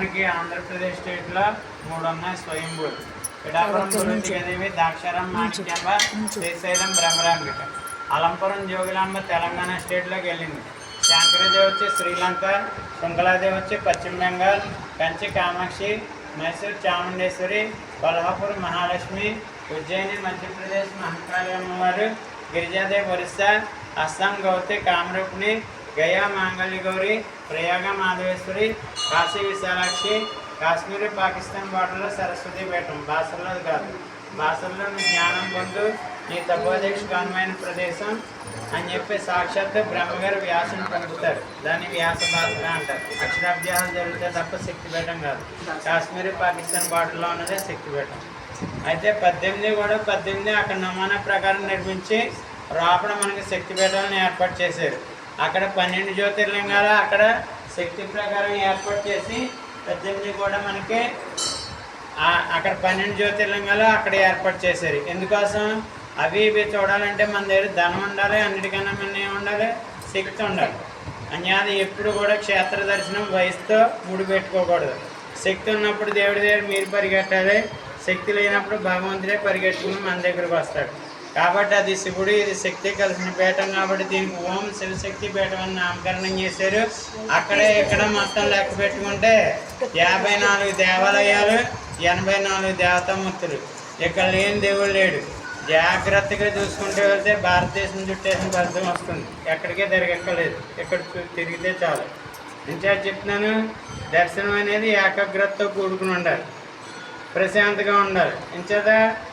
మనకి ఆంధ్రప్రదేశ్ స్టేట్లో 3 ఉన్నాయి స్వయంభూలు. పిఠాపురం గురుతిగదేవి, దాక్షారం మాణిక్యాంబ, శ్రీశైలం బ్రహ్మరాంబిక. అలంపురం జోగులాంబ తెలంగాణ స్టేట్లోకి వెళ్ళింది. శాంకరదేవి వచ్చి శ్రీలంక, శృంఖలాదేవి వచ్చి పశ్చిమ బెంగాల్, కంచి కామాక్షి, మైసూర్ చాముండేశ్వరి, కొల్హాపూర్ మహాలక్ష్మి, ఉజ్జయిని మధ్యప్రదేశ్ మహంకాళి అమ్మవారు, గిరిజాదేవి ఒరిస్సా, అస్సాం గౌతి కామరూపిణి, గయా మాంగళ్య గౌరి, ప్రయాగ మాధవేశ్వరి, కాశీ విశాలాక్షి, కాశ్మీర్ పాకిస్తాన్ బార్డర్లో సరస్వతి పీఠం. బాసర్లో కాదు, బాసర్లో నీ జ్ఞానం పొందు, నీ తపోదీక్షకు అనువైన ప్రదేశం అని చెప్పి సాక్షాత్ బ్రహ్మగారు వ్యాసుని పంపుతారు. దాన్ని వ్యాస భాషగా అంటారు. అక్షరాభ్యాసం జరిగితే తప్ప శక్తిపీఠం కాదు. కాశ్మీర్ పాకిస్తాన్ బార్డర్లో ఉన్నదే శక్తిపీఠం. అయితే 18 అక్కడ నమూనా ప్రకారం నిర్మించి రాపడ మనకి శక్తిపీఠాలను ఏర్పాటు చేశారు. అక్కడ 12 జ్యోతిర్లింగాలు అక్కడ శక్తి ప్రకారం ఏర్పాటు చేసి 18 కూడా మనకి అక్కడ 12 జ్యోతిర్లింగాలు అక్కడ ఏర్పాటు చేశారు. ఎందుకోసం అవి ఇవి చూడాలంటే మన దగ్గర ధనం ఉండాలి, అన్నిటికన్నా మన ఉండాలి, శక్తి ఉండాలి. అన్యాది ఎప్పుడు కూడా క్షేత్ర దర్శనం వయసుతో ముడి పెట్టుకోకూడదు. శక్తి ఉన్నప్పుడు దేవుడి దగ్గర మీరు పరిగెట్టాలి, శక్తి లేనప్పుడు భగవంతుడే పరిగెట్టుకుని మన దగ్గరకు వస్తాడు. కాబట్టి అది శివుడు, ఇది శక్తి కలిసిన పీఠం కాబట్టి దీనికి ఓం శివశక్తి పీఠం అని నామకరణం చేశారు. అక్కడే ఇక్కడ మొత్తం లెక్క పెట్టుకుంటే 54 దేవాలయాలు, 84 దేవతామూర్తులు. ఇక్కడ లేని దేవుడు లేడు. జాగ్రత్తగా చూసుకుంటే వెళ్తే భారతదేశం చుట్టేసిన ఫలితం వస్తుంది. ఎక్కడికే తిరగక్కర్లేదు, ఇక్కడ తిరిగితే చాలు. ఇంకా చెప్తున్నాను, దర్శనం అనేది ఏకాగ్రతతో కూడుకుని ఉండాలి, ప్రశాంతంగా ఉండాలి. ఇంచేత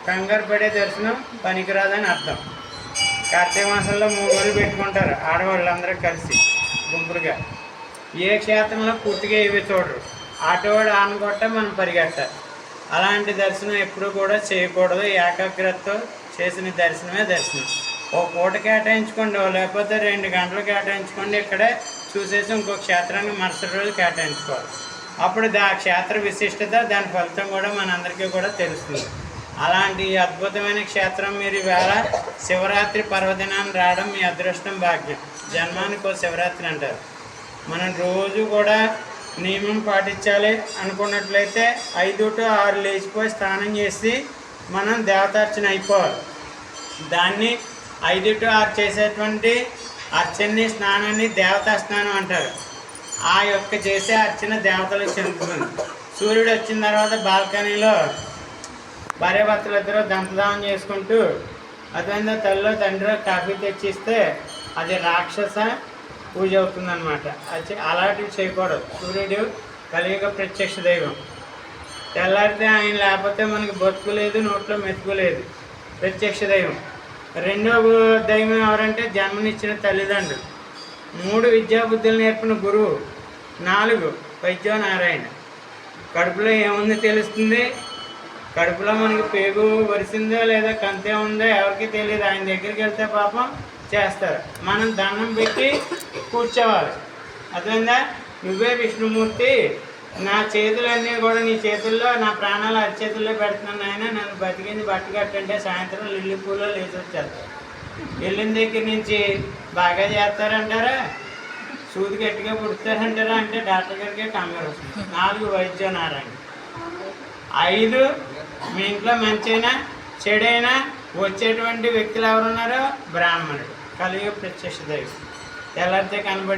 కంగారు పడే దర్శనం పనికిరాదని అర్థం. కార్తీక మాసంలో 3 రోజులు పెట్టుకుంటారు ఆడవాళ్ళు అందరూ కలిసి గుంపులుగా. ఏ క్షేత్రంలో పూర్తిగా ఇవి చూడరు. ఆటోవాడు ఆనుకొట్ట మనం పరిగెట్టాలి. అలాంటి దర్శనం ఎప్పుడు కూడా చేయకూడదు. ఏకాగ్రతతో చేసిన దర్శనమే దర్శనం. ఓ పూట కేటాయించుకోండి, లేకపోతే 2 గంటలు కేటాయించుకోండి. ఇక్కడే చూసేసి ఇంకో క్షేత్రానికి మరుసటి రోజు కేటాయించుకోవాలి. అప్పుడు ఆ క్షేత్ర విశిష్టత, దాని ఫలితం కూడా మనందరికీ కూడా తెలుస్తుంది. అలాంటి అద్భుతమైన క్షేత్రం మీరు ఈవేళ శివరాత్రి పర్వదినాన్ని రావడం మీ అదృష్టం, భాగ్యం. జన్మానికి ఒక శివరాత్రి అంటారు. మనం రోజు కూడా నియమం పాటించాలి అనుకున్నట్లయితే 5 to 6 లేచిపోయి స్నానం చేసి మనం దేవతార్చన అయిపోవాలి. దాన్ని 5 to 6 చేసేటువంటి అర్చనని, స్నానాన్ని దేవతా స్నానం అంటారు. ఆ యొక్క చేసే అర్చన దేవతలకు చెందుతుంది. సూర్యుడు వచ్చిన తర్వాత బాల్కనీలో భార్యాభర్తలు ఇద్దరు దంతదానం చేసుకుంటూ అదేవిధంగా తల్లిలో తండ్రి కాఫీ తెచ్చిస్తే అది రాక్షస పూజ అవుతుందన్నమాట. అది అలాంటివి చేయకూడదు. సూర్యుడు కలియుగ ప్రత్యక్ష దైవం. తెల్లారితే ఆయన లేకపోతే మనకి బతుకు లేదు, నోట్లో మెతుకు లేదు. ప్రత్యక్ష దైవం. రెండవ దైవం ఎవరంటే జన్మనిచ్చిన తల్లిదండ్రులు. 3 విద్యాబుద్ధులు నేర్పిన గురువు. 4 వైద్యో నారాయణ. కడుపులో ఏముంది తెలుస్తుంది. కడుపులో మనకి పేగు వరిసిందో లేదా కంతే ఉందో ఎవరికి తెలియదు. ఆయన దగ్గరికి వెళ్తే పాపం చేస్తారు. మనం దండం పెట్టి కూర్చోవాలి. అదేందా, నువ్వే విష్ణుమూర్తి, నా చేతులన్నీ కూడా నీ చేతుల్లో, నా ప్రాణాలు అరిచేతుల్లో పెడుతున్నాను ఆయన, నన్ను బతికింది బట్టగట్టంటే సాయంత్రం లిల్లీ పూలో లేచి వచ్చేస్తారు. వెళ్ళిన దగ్గర నుంచి బాగా చేస్తారంటారా, సూది గట్టిగా పుడతారంటారా అంటే డాక్టర్ గారికి కంగారు వస్తుంది. 4 వైద్య నారాయణ. 5 మీ ఇంట్లో మంచైనా చెడైనా వచ్చేటువంటి వ్యక్తులు ఎవరున్నారో బ్రాహ్మణుడు, కలియుగ ప్రత్యక్ష దైవం. తెల్లారితే కనబడే